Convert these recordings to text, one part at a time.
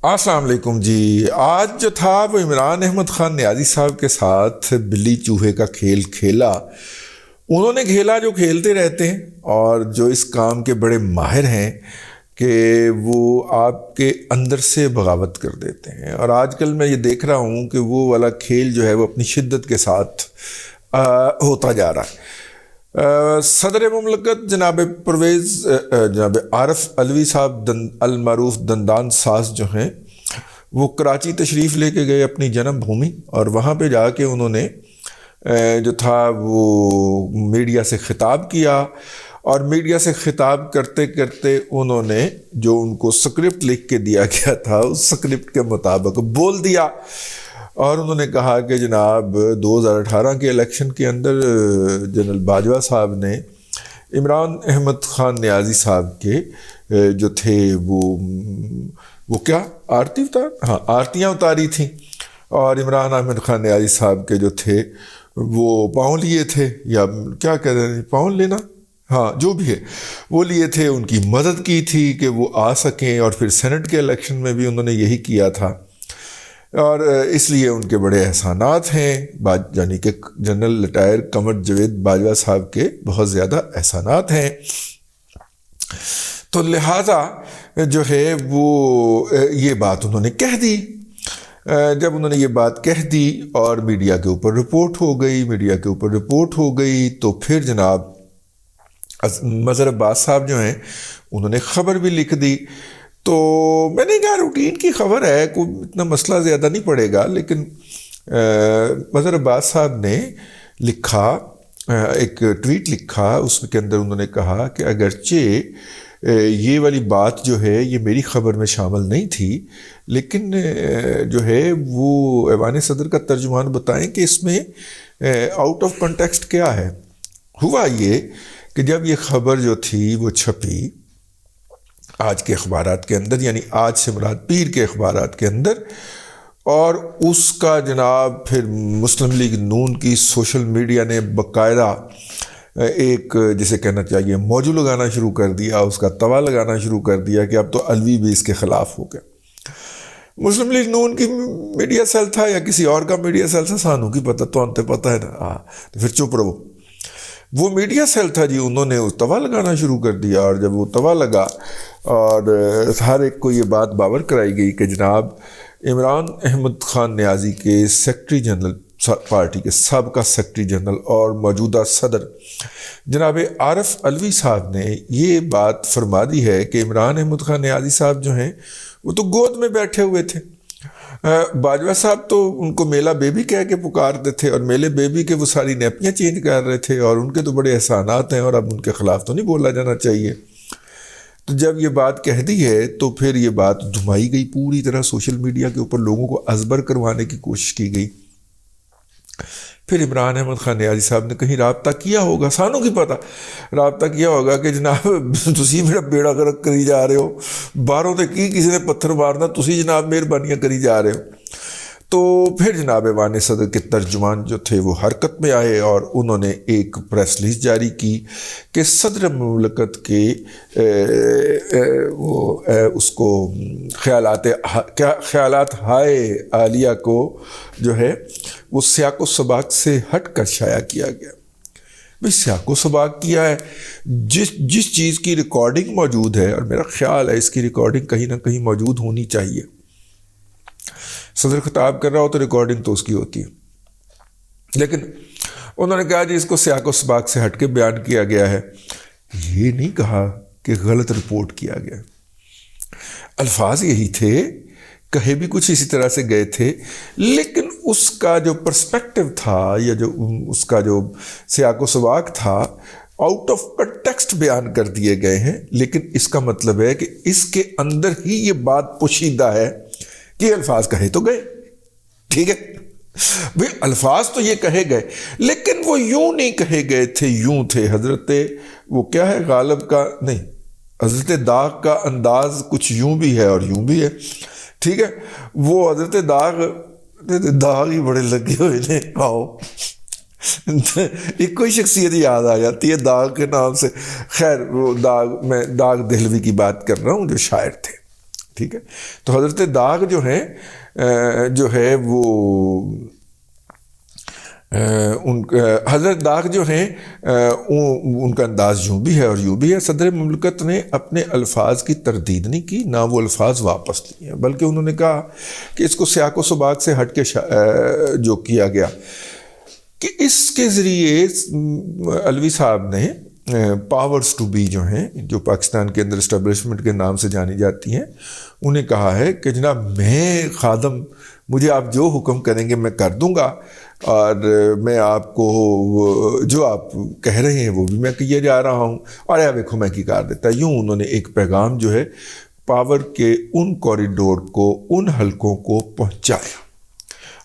السلام علیکم جی. آج جو تھا وہ عمران احمد خان نیازی صاحب کے ساتھ بلی چوہے کا کھیل کھیلا. انہوں نے کھیلا جو کھیلتے رہتے ہیں اور جو اس کام کے بڑے ماہر ہیں کہ وہ آپ کے اندر سے بغاوت کر دیتے ہیں. اور آج کل میں یہ دیکھ رہا ہوں کہ وہ والا کھیل جو ہے وہ اپنی شدت کے ساتھ ہوتا جا رہا ہے. صدر مملکت جناب پرویز جناب عارف علوی صاحب المعروف دندان ساز جو ہیں وہ کراچی تشریف لے کے گئے اپنی جنم بھومی، اور وہاں پہ جا کے انہوں نے جو تھا وہ میڈیا سے خطاب کیا. اور میڈیا سے خطاب کرتے کرتے انہوں نے جو ان کو سکرپٹ لکھ کے دیا گیا تھا اس سکرپٹ کے مطابق بول دیا. اور انہوں نے کہا کہ جناب 2018 کے الیکشن کے اندر جنرل باجوہ صاحب نے عمران احمد خان نیازی صاحب کے جو تھے وہ کیا آرتیاں اتاری تھیں، اور عمران احمد خان نیازی صاحب کے جو تھے وہ پاؤں لیے تھے، یا کیا کہہ رہے ہیں پاؤں لینا، جو بھی ہے وہ لیے تھے. ان کی مدد کی تھی کہ وہ آ سکیں، اور پھر سینٹ کے الیکشن میں بھی انہوں نے یہی کیا تھا. اور اس لیے ان کے بڑے احسانات ہیں، یعنی کہ جنرل ریٹائر قمر جاوید باجوہ صاحب کے بہت زیادہ احسانات ہیں. تو لہٰذا جو ہے وہ یہ بات انہوں نے کہہ دی. جب انہوں نے یہ بات کہہ دی اور میڈیا کے اوپر رپورٹ ہو گئی تو پھر جناب مظہر عباس صاحب جو ہیں انہوں نے خبر بھی لکھ دی. تو میں نے کہا روٹین کی خبر ہے، کوئی اتنا مسئلہ زیادہ نہیں پڑے گا. لیکن مظہر عباس صاحب نے لکھا، ایک ٹویٹ لکھا، اس کے اندر انہوں نے کہا کہ اگرچہ یہ والی بات جو ہے یہ میری خبر میں شامل نہیں تھی، لیکن جو ہے وہ ایوان صدر کا ترجمان بتائیں کہ اس میں آؤٹ آف کنٹیکسٹ کیا ہے. ہوا یہ کہ جب یہ خبر جو تھی وہ چھپی آج کے اخبارات کے اندر، یعنی آج سے مراد پیر کے اخبارات کے اندر، اور اس کا جناب پھر مسلم لیگ نون کی سوشل میڈیا نے باقاعدہ ایک جسے کہنا چاہیے موجو لگانا شروع کر دیا، اس کا توا لگانا شروع کر دیا کہ اب تو علوی بھی اس کے خلاف ہو گیا. مسلم لیگ نون کی میڈیا سیل تھا یا کسی اور کا میڈیا سیل تھا، سانو کی پتہ، تو انتے پتہ ہے نا، تو پھر چپ رہو. وہ میڈیا سیل تھا جی، انہوں نے اس توا لگانا شروع کر دیا. اور جب وہ توا لگا اور ہر ایک کو یہ بات باور کرائی گئی کہ جناب عمران احمد خان نیازی کے سیکرٹری جنرل، پارٹی کے سابقہ سیکرٹری جنرل اور موجودہ صدر جناب عارف علوی صاحب نے یہ بات فرما دی ہے کہ عمران احمد خان نیازی صاحب جو ہیں وہ تو گود میں بیٹھے ہوئے تھے. باجوہ صاحب تو ان کو میلا بیبی کہہ کے پکارتے تھے، اور میلے بیبی کے وہ ساری نیپیاں چینج کر رہے تھے، اور ان کے تو بڑے احسانات ہیں، اور اب ان کے خلاف تو نہیں بولا جانا چاہیے. تو جب یہ بات کہہ دی ہے تو پھر یہ بات دھمائی گئی پوری طرح سوشل میڈیا کے اوپر، لوگوں کو ازبر کروانے کی کوشش کی گئی. پھر عمران احمد خان نیازی صاحب نے کہیں رابطہ کیا ہوگا، سانوں کی پتہ، رابطہ کیا ہوگا کہ جناب تسی میرا بیڑا غرق کری جا رہے ہو، باہروں تے کی کسی نے پتھر مارنا، تسی جناب مہربانیاں کری جا رہے ہو. تو پھر جناب ایوان صدر کے ترجمان جو تھے وہ حرکت میں آئے، اور انہوں نے ایک پریس ریلیز جاری کی کہ صدر مملکت کے اس کو خیالات ہائے عالیہ کو جو ہے وہ سیاق و سباق سے ہٹ کر شائع کیا گیا. بھئی سیاق و سباق کیا ہے؟ جس چیز کی ریکارڈنگ موجود ہے، اور میرا خیال ہے اس کی ریکارڈنگ کہیں نہ کہیں موجود ہونی چاہیے. صدر خطاب کر رہا ہو تو ریکارڈنگ تو اس کی ہوتی ہے، لیکن انہوں نے کہا جی اس کو سیاق و سباق سے ہٹ کے بیان کیا گیا ہے. یہ نہیں کہا کہ غلط رپورٹ کیا گیا. الفاظ یہی تھے، کہے بھی کچھ اسی طرح سے گئے تھے، لیکن اس کا جو پرسپیکٹو تھا یا جو اس کا جو سیاق و سباق تھا آؤٹ آف کنٹیکسٹ بیان کر دیے گئے ہیں. لیکن اس کا مطلب ہے کہ اس کے اندر ہی یہ بات پوشیدہ ہے کہ الفاظ کہے تو گئے، ٹھیک ہے بھئی الفاظ تو یہ کہے گئے، لیکن وہ یوں نہیں کہے گئے تھے، یوں تھے. حضرت وہ کیا ہے غالب کا نہیں، حضرت داغ کا انداز کچھ یوں بھی ہے اور یوں بھی ہے، ٹھیک ہے. وہ حضرت داغ ہی بڑے لگے ہوئے نے، آؤ ایک کوئی شخصیت یاد آ جاتی ہے داغ کے نام سے. خیر وہ میں داغ دہلوی کی بات کر رہا ہوں جو شاعر تھے، ٹھیک ہے. تو حضرت داغ جو ہے وہ حضرت داغ جو ہیں ان کا انداز یوں بھی ہے اور یوں بھی ہے. صدر مملکت نے اپنے الفاظ کی تردید نہیں کی، نہ وہ الفاظ واپس لیے، بلکہ انہوں نے کہا کہ اس کو سیاق و سباق سے ہٹ کے جو کیا گیا کہ اس کے ذریعے علوی صاحب نے پاورز ٹو بی جو ہیں، جو پاکستان کے اندر اسٹیبلشمنٹ کے نام سے جانی جاتی ہیں، انہیں کہا ہے کہ جناب میں خادم، مجھے آپ جو حکم کریں گے میں کر دوں گا، اور میں آپ کو جو آپ کہہ رہے ہیں وہ بھی میں کیے جا رہا ہوں، اور دیکھو میں کی کار دیتا. یوں انہوں نے ایک پیغام جو ہے پاور کے ان کوریڈور کو، ان حلقوں کو پہنچایا،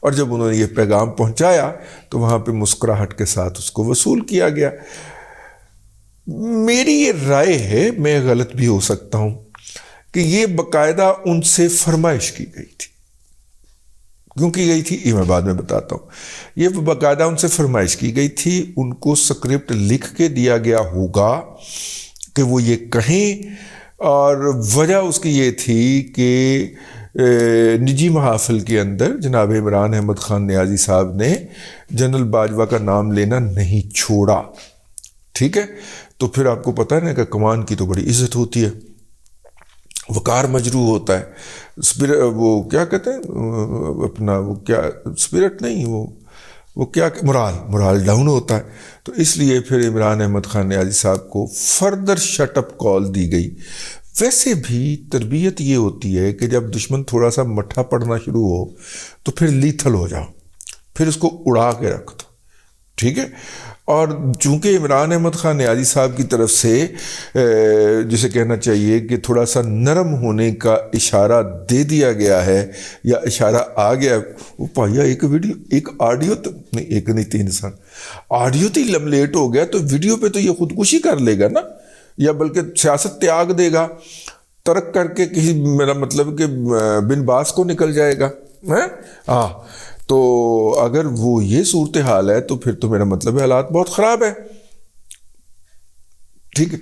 اور جب انہوں نے یہ پیغام پہنچایا تو وہاں پہ مسکراہٹ کے ساتھ اس کو وصول کیا گیا. میری یہ رائے ہے، میں غلط بھی ہو سکتا ہوں، کہ یہ باقاعدہ ان سے فرمائش کی گئی تھی. کیوں کی گئی تھی یہ میں بعد میں بتاتا ہوں. یہ باقاعدہ ان سے فرمائش کی گئی تھی، ان کو سکرپٹ لکھ کے دیا گیا ہوگا کہ وہ یہ کہیں، اور وجہ اس کی یہ تھی کہ نجی محافل کے اندر جناب عمران احمد خان نیازی صاحب نے جنرل باجوہ کا نام لینا نہیں چھوڑا. ٹھیک ہے، تو پھر آپ کو پتہ ہے نا کہ کمان کی تو بڑی عزت ہوتی ہے، وقار مجروح ہوتا ہے، وہ کیا کہتے ہیں اپنا، وہ کیا اسپرٹ نہیں، وہ کیا مرال ڈاؤن ہوتا ہے. تو اس لیے پھر عمران احمد خان نیازی صاحب کو فردر شٹ اپ کال دی گئی. ویسے بھی تربیت یہ ہوتی ہے کہ جب دشمن تھوڑا سا مٹھا پڑنا شروع ہو تو پھر لیتھل ہو جاؤ، پھر اس کو اڑا کے رکھ دو. ٹھیک ہے. اور چونکہ عمران احمد خان نیازی صاحب کی طرف سے جسے کہنا چاہیے کہ تھوڑا سا نرم ہونے کا اشارہ دے دیا گیا ہے یا اشارہ آ گیا، وہ پایا ایک ویڈیو، ایک آڈیو، نہیں ایک نہیں 3 سال آڈیو تو لیٹ ہو گیا، تو ویڈیو پہ تو یہ خودکشی کر لے گا نا، یا بلکہ سیاست تیاگ دے گا، ترک کر کے کسی، میرا مطلب کہ بن باس کو نکل جائے گا. تو اگر وہ یہ صورتحال ہے تو پھر تو میرا مطلب ہے حالات بہت خراب ہے. ٹھیک ہے.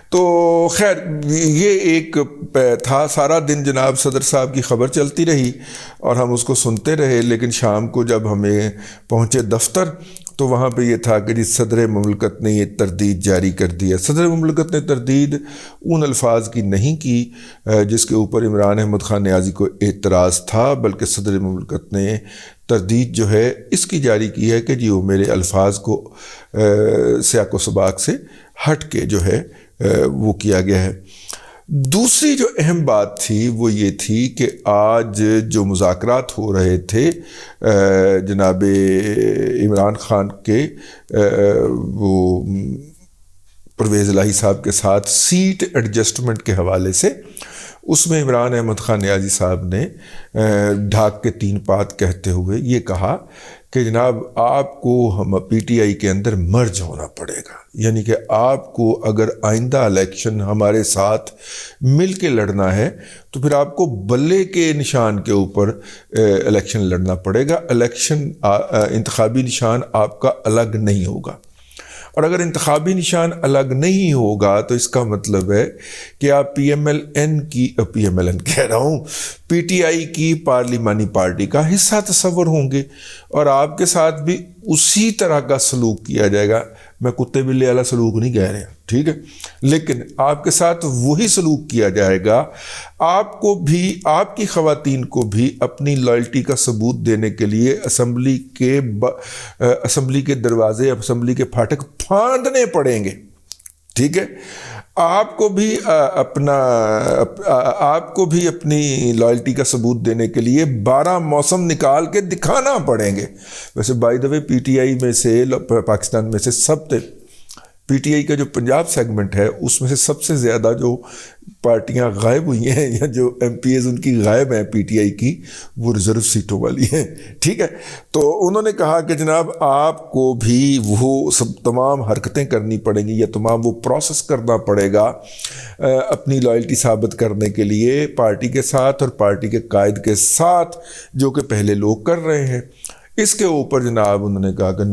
تو خیر یہ ایک تھا. سارا دن جناب صدر صاحب کی خبر چلتی رہی اور ہم اس کو سنتے رہے، لیکن شام کو جب ہمیں پہنچے دفتر تو وہاں پہ یہ تھا کہ صدر مملکت نے یہ تردید جاری کر دی ہے. صدر مملکت نے تردید ان الفاظ کی نہیں کی جس کے اوپر عمران احمد خان نیازی کو اعتراض تھا، بلکہ صدر مملکت نے تردید جو ہے اس کی جاری کی ہے کہ جی وہ میرے الفاظ کو سیاق و سباق سے ہٹ کے جو ہے وہ کیا گیا ہے. دوسری جو اہم بات تھی وہ یہ تھی کہ آج جو مذاکرات ہو رہے تھے جناب عمران خان کے وہ پرویز الہی صاحب کے ساتھ سیٹ ایڈجسٹمنٹ کے حوالے سے، اس میں عمران احمد خان نیازی صاحب نے ڈھاک کے 3 بات کہتے ہوئے یہ کہا کہ جناب آپ کو ہم پی ٹی آئی کے اندر مرج ہونا پڑے گا، یعنی کہ آپ کو اگر آئندہ الیکشن ہمارے ساتھ مل کے لڑنا ہے تو پھر آپ کو بلے کے نشان کے اوپر الیکشن لڑنا پڑے گا. الیکشن انتخابی نشان آپ کا الگ نہیں ہوگا، اور اگر انتخابی نشان الگ نہیں ہوگا تو اس کا مطلب ہے کہ آپ پی ایم ایل این کہہ رہا ہوں پی ٹی آئی کی پارلیمانی پارٹی کا حصہ تصور ہوں گے، اور آپ کے ساتھ بھی اسی طرح کا سلوک کیا جائے گا. میں کتے بلے والا سلوک نہیں کہہ رہا، ٹھیک ہے، لیکن آپ کے ساتھ وہی سلوک کیا جائے گا. آپ کو بھی، آپ کی خواتین کو بھی اپنی لائلٹی کا ثبوت دینے کے لیے اسمبلی کے دروازے، اسمبلی کے پھاٹک پھاندنے پڑیں گے. ٹھیک ہے. آپ کو بھی اپنی لائلٹی کا ثبوت دینے کے لیے 12 موسم نکال کے دکھانا پڑیں گے. ویسے by the way P T I میں سے، پاکستان میں سے پی ٹی آئی کا جو پنجاب سیگمنٹ ہے اس میں سے سب سے زیادہ جو پارٹیاں غائب ہوئی ہیں یا جو ایم پی ایز ان کی غائب ہیں پی ٹی آئی کی، وہ ریزرو سیٹوں والی ہیں. ٹھیک ہے. تو انہوں نے کہا کہ جناب آپ کو بھی وہ تمام حرکتیں کرنی پڑیں گی یا تمام وہ پروسیس کرنا پڑے گا اپنی لائلٹی ثابت کرنے کے لیے پارٹی کے ساتھ اور پارٹی کے قائد کے ساتھ، جو کہ پہلے لوگ کر رہے ہیں. اس کے اوپر جناب انہوں نے کہا کہ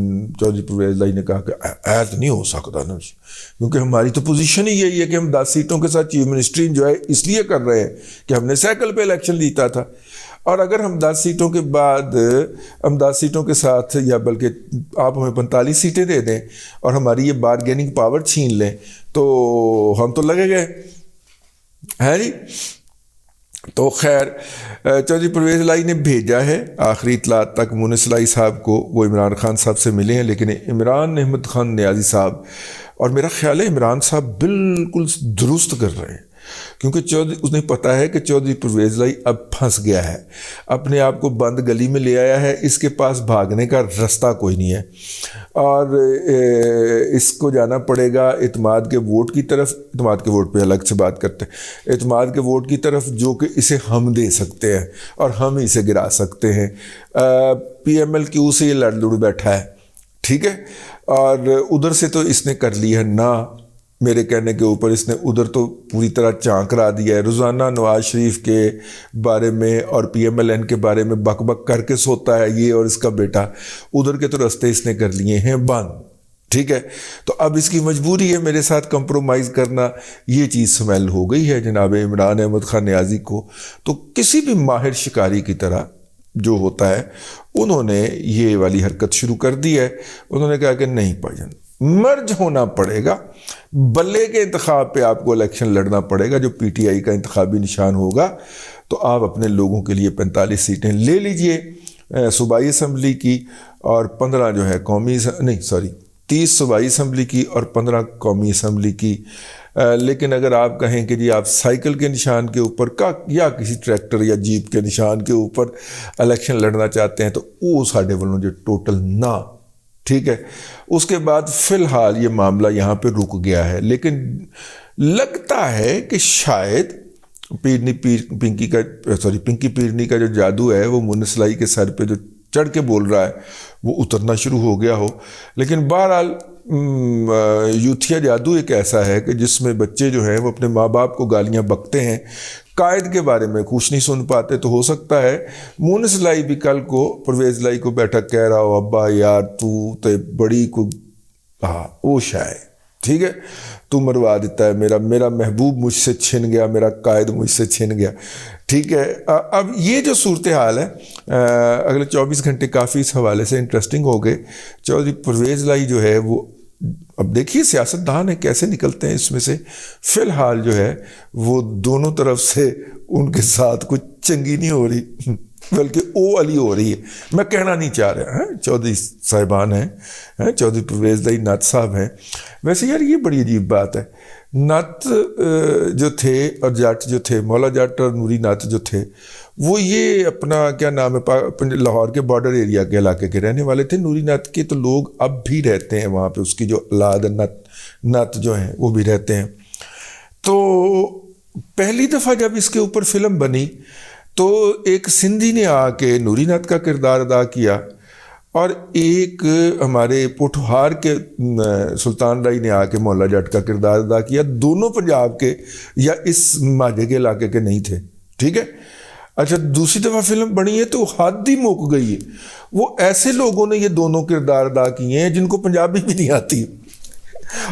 چودھری پرویز لائی نے کہا کہ ایت نہیں ہو سکتا نا، کیونکہ ہماری تو پوزیشن ہی یہی ہے کہ ہم 10 سیٹوں کے ساتھ چیف منسٹری انجوائے اس لیے کر رہے ہیں کہ ہم نے سائیکل پہ الیکشن جیتا تھا، اور اگر ہم 10 سیٹوں کے بعد ہم 10 سیٹوں کے ساتھ، یا بلکہ آپ ہمیں 45 سیٹیں دے دیں اور ہماری یہ بارگیننگ پاور چھین لیں تو ہم تو لگے گئے ہے جی۔ تو خیر چودھری پرویز لائی نے بھیجا ہے آخری اطلاعات تک مونس لائی صاحب کو، وہ عمران خان صاحب سے ملے ہیں، لیکن عمران احمد خان نیازی صاحب، اور میرا خیال ہے عمران صاحب بالکل درست کر رہے ہیں، کیونکہ انہیں پتہ ہے کہ چودھری پرویز لائی اب پھنس گیا ہے، اپنے آپ کو بند گلی میں لے آیا ہے، اس کے پاس بھاگنے کا رستہ کوئی نہیں ہے، اور اس کو جانا پڑے گا اعتماد کے ووٹ کی طرف۔ اعتماد کے ووٹ پہ الگ سے بات کرتے ہیں، اعتماد کے ووٹ کی طرف جو کہ اسے ہم دے سکتے ہیں اور ہم اسے گرا سکتے ہیں۔ پی ایم ایل کیو سے یہ لڑ بیٹھا ہے، ٹھیک ہے، اور ادھر سے تو اس نے کر لی ہے نا، میرے کہنے کے اوپر اس نے ادھر تو پوری طرح چانک کرا دیا ہے، روزانہ نواز شریف کے بارے میں اور پی ایم ایل این کے بارے میں بک بک کر کے سوتا ہے یہ اور اس کا بیٹا، ادھر کے تو رستے اس نے کر لیے ہیں بند، ٹھیک ہے۔ تو اب اس کی مجبوری ہے میرے ساتھ کمپرومائز کرنا، یہ چیز سمیل ہو گئی ہے جناب عمران احمد خان نیازی کو۔ تو کسی بھی ماہر شکاری کی طرح جو ہوتا ہے انہوں نے یہ والی حرکت شروع کر دی ہے، انہوں نے کہا کہ نہیں بھائیان مرج ہونا پڑے گا، بلے کے انتخاب پہ آپ کو الیکشن لڑنا پڑے گا جو پی ٹی آئی کا انتخابی نشان ہوگا، تو آپ اپنے لوگوں کے لیے 45 سیٹیں لے لیجئے صوبائی اسمبلی کی، اور 15 جو ہے 30 صوبائی اسمبلی کی اور 15 قومی اسمبلی کی۔ لیکن اگر آپ کہیں کہ جی آپ سائیکل کے نشان کے اوپر یا کسی ٹریکٹر یا جیپ کے نشان کے اوپر الیکشن لڑنا چاہتے ہیں تو وہ ساڈے والوں جو ٹوٹل نہ، ٹھیک ہے۔ اس کے بعد فی الحال یہ معاملہ یہاں پہ رک گیا ہے، لیکن لگتا ہے کہ شاید پنکی پیرنی کا جو جادو ہے وہ مونس لائی کے سر پہ جو چڑھ کے بول رہا ہے وہ اترنا شروع ہو گیا ہو۔ لیکن بہرحال یوتھیا جادو ایک ایسا ہے کہ جس میں بچے جو ہیں وہ اپنے ماں باپ کو گالیاں بکتے ہیں، قائد کے بارے میں کچھ نہیں سن پاتے، تو ہو سکتا ہے مونس لائی بھی کل کو پرویز لائی کو بیٹھا کہہ رہا ہو ابا یار تو بڑی کو اوش ہے، ٹھیک ہے، تو مروا دیتا ہے، میرا محبوب مجھ سے چھن گیا، میرا قائد مجھ سے چھن گیا، ٹھیک ہے۔ اب یہ جو صورتحال ہے اگلے 24 گھنٹے کافی اس حوالے سے انٹرسٹنگ ہو گئے۔ چودھری پرویز لائی جو ہے وہ اب دیکھیے سیاستدان ہیں کیسے نکلتے ہیں اس میں سے۔ فی الحال جو ہے وہ دونوں طرف سے ان کے ساتھ کچھ چنگی نہیں ہو رہی، بلکہ او علی ہو رہی ہے۔ میں کہنا نہیں چاہ رہا، چودھری صاحبان ہیں، چودھری پرویز لائی نعت صاحب ہیں۔ ویسے یار یہ بڑی عجیب بات ہے، نعت جو تھے اور جٹ جو تھے، مولا جٹ اور نوری نعت جو تھے، وہ یہ اپنا کیا نام ہے لاہور کے بارڈر ایریا کے علاقے کے رہنے والے تھے۔ نوری نعت کے تو لوگ اب بھی رہتے ہیں وہاں پہ، اس کی جو اولاد نعت جو ہیں وہ بھی رہتے ہیں۔ تو پہلی دفعہ جب اس کے اوپر فلم بنی تو ایک سندھی نے آ کے نوری نعت کا کردار ادا کیا، اور ایک ہمارے پوٹھوہار کے سلطان رائی نے آ کے مولا جٹ کا کردار ادا کیا۔ دونوں پنجاب کے یا اس ماجھے کے علاقے کے نہیں تھے، ٹھیک ہے۔ اچھا دوسری دفعہ فلم بنی ہے تو حد ہی موک گئی ہے، وہ ایسے لوگوں نے یہ دونوں کردار ادا کیے ہیں جن کو پنجابی بھی نہیں آتی،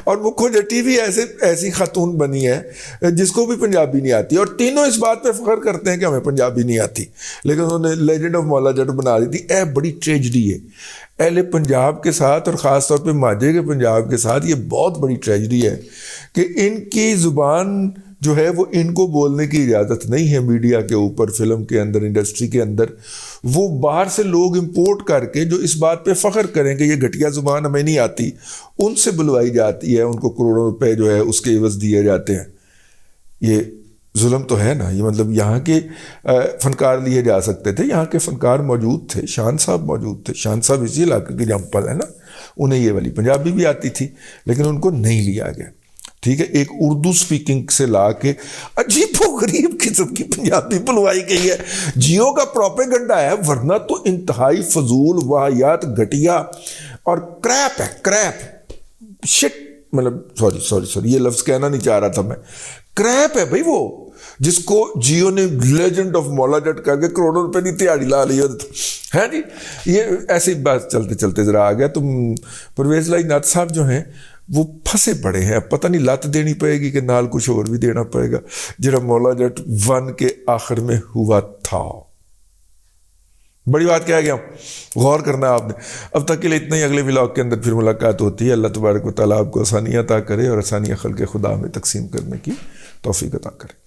اور وہ کھوجٹی بھی ایسی خاتون بنی ہے جس کو بھی پنجابی نہیں آتی، اور تینوں اس بات پہ فخر کرتے ہیں کہ ہمیں پنجابی نہیں آتی، لیکن انہوں نے لیجنڈ آف مولا جٹ بنا دی تھی۔ بڑی ٹریجڈی ہے اہل پنجاب کے ساتھ، اور خاص طور پہ ماجھے کے پنجاب کے ساتھ، یہ بہت بڑی ٹریجڈی ہے کہ ان کی زبان جو ہے وہ ان کو بولنے کی اجازت نہیں ہے میڈیا کے اوپر، فلم کے اندر، انڈسٹری کے اندر۔ وہ باہر سے لوگ امپورٹ کر کے جو اس بات پہ فخر کریں کہ یہ گھٹیا زبان ہمیں نہیں آتی، ان سے بلوائی جاتی ہے، ان کو کروڑوں روپے جو ہے اس کے عوض دیے جاتے ہیں۔ یہ ظلم تو ہے نا، یہ مطلب یہاں کے فنکار لیے جا سکتے تھے، یہاں کے فنکار موجود تھے، شان صاحب موجود تھے، شان صاحب اسی علاقے کے جمپل ہے نا، انہیں یہ والی پنجابی بھی آتی تھی لیکن ان کو نہیں لیا گیا، ٹھیک ہے۔ ایک اردو سپیکنگ سے لا کے عجیب و غریب قسم کی پنجابی بلوائی گئی ہے، جیو کا پروپیگنڈا ہے، ورنہ تو انتہائی فضول واہیات گھٹیا اور کریپ ہے، کریپ شٹ، مطلب سوری یہ لفظ کہنا نہیں چاہ رہا تھا میں، کریپ ہے بھائی وہ، جس کو جیو نے لیجنڈ آف مولا جٹ کر کے کروڑوں روپے کی تہاڑی لا لی ہے جی. یہ ایسی بات چلتے چلتے ذرا آ گیا. تو پرویز لائی ناتھ صاحب جو ہیں وہ پھنسے پڑے ہیں. اب پتہ نہیں لت دینی پڑے گی کہ نال کچھ اور بھی دینا پڑے گا جہاں مولا جٹ 1 کے آخر میں ہوا تھا. بڑی بات کہہ گیا, غور کرنا ہے آپ نے. اب تک کے لیے اتنا ہی. اگلے ولاگ کے اندر پھر ملاقات ہوتی ہے. اللہ تبارک و تعالیٰ آپ کو آسانیاں عطا کرے اور آسانیاں خلق خدا میں تقسیم کرنے کی توفیق عطا کرے.